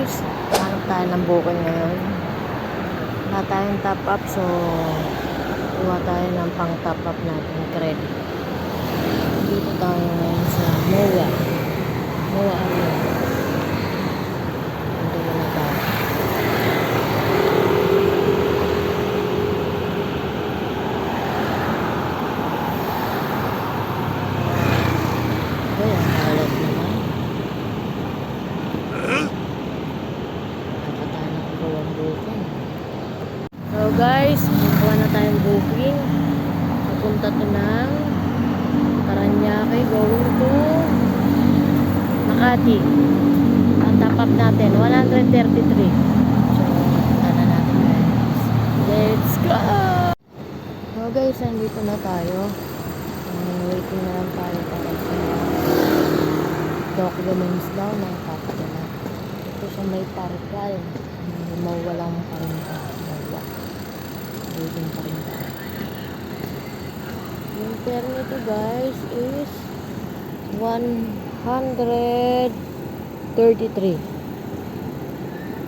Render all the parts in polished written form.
guys, hanap tayo ng booking ngayon. Wala tayong top up, so kuha tayo ng pang top up natin credit. Dito tayo ngayon sa MOA area. Hindi na tayo. Ay, ang halat naman. Nakatayo na ko ang booking. So guys, kuha na tayong booking. Pupunta to ng Paranaque going to Makati. Ang top up natin 133. So punta na natin guys. Let's go! So guys, nandito na tayo. Waiting na lang tayo para sa documents daw na ipapadala. Ito sa may parkal. Mawalang pa rin tayo. Waiting pa rin tayo. Yung fare nito guys is 133.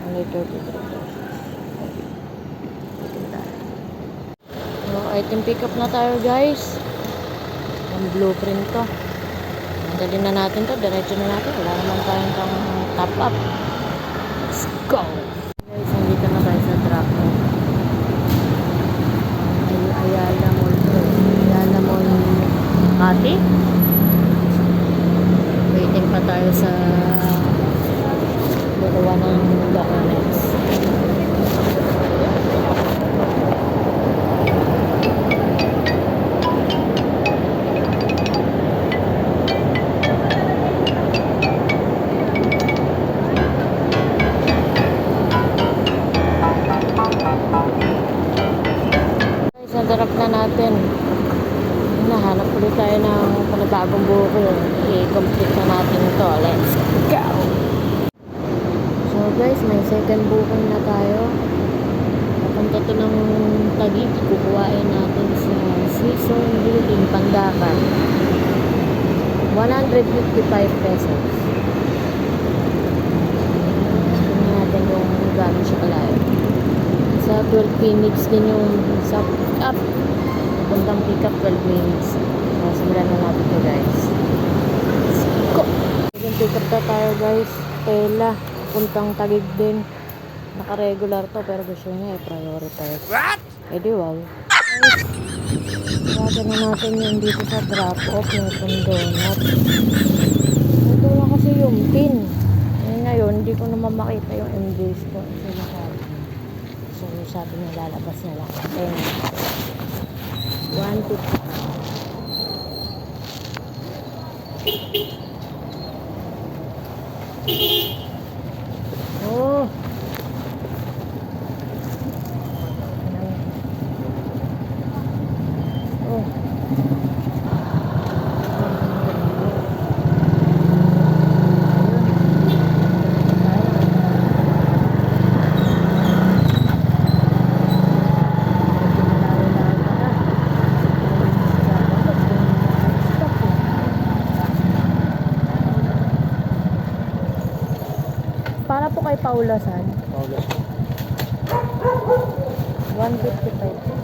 Only 33 pesos. Waiting tayo. So item pick up na tayo guys. Yung blueprint to. Dali na natin to. Diretso na natin. Wala naman tayong pang top up. Let's go! Guys, nandito na tayo sa drop off. Ayala Mall Makati. Waiting pa tayo sa bukuha ng documents. Nadarap na natin. Nahanap ulit tayo ng panibagong buko. I-complete na natin ito. Let's go! So guys, may second booking na tayo. Napunta to ng Taguig. Kukuhain natin sa Season Building, Pandacan. 155 pesos. Tingnan natin kung gano'n siya kalayo. Sa 12 minutes din yung sa pick up. Puntang pick up 12 minutes. Simulan na natin ito guys. Let's go! Yung pick up na tayo guys. Tela. Puntang Taguig din. Naka-regular to pero gusto niya i-prioritize. What? Di wow. Guys, sabi na natin yung dito sa drop off ng donut. Ito na kasi yung pin. Ngayon, hindi ko naman makita yung MJs ko. So, sabi niya lalabas na lang. Then, 1, 2, 3. Oh! Oh! Para po kay Paulasan. 155.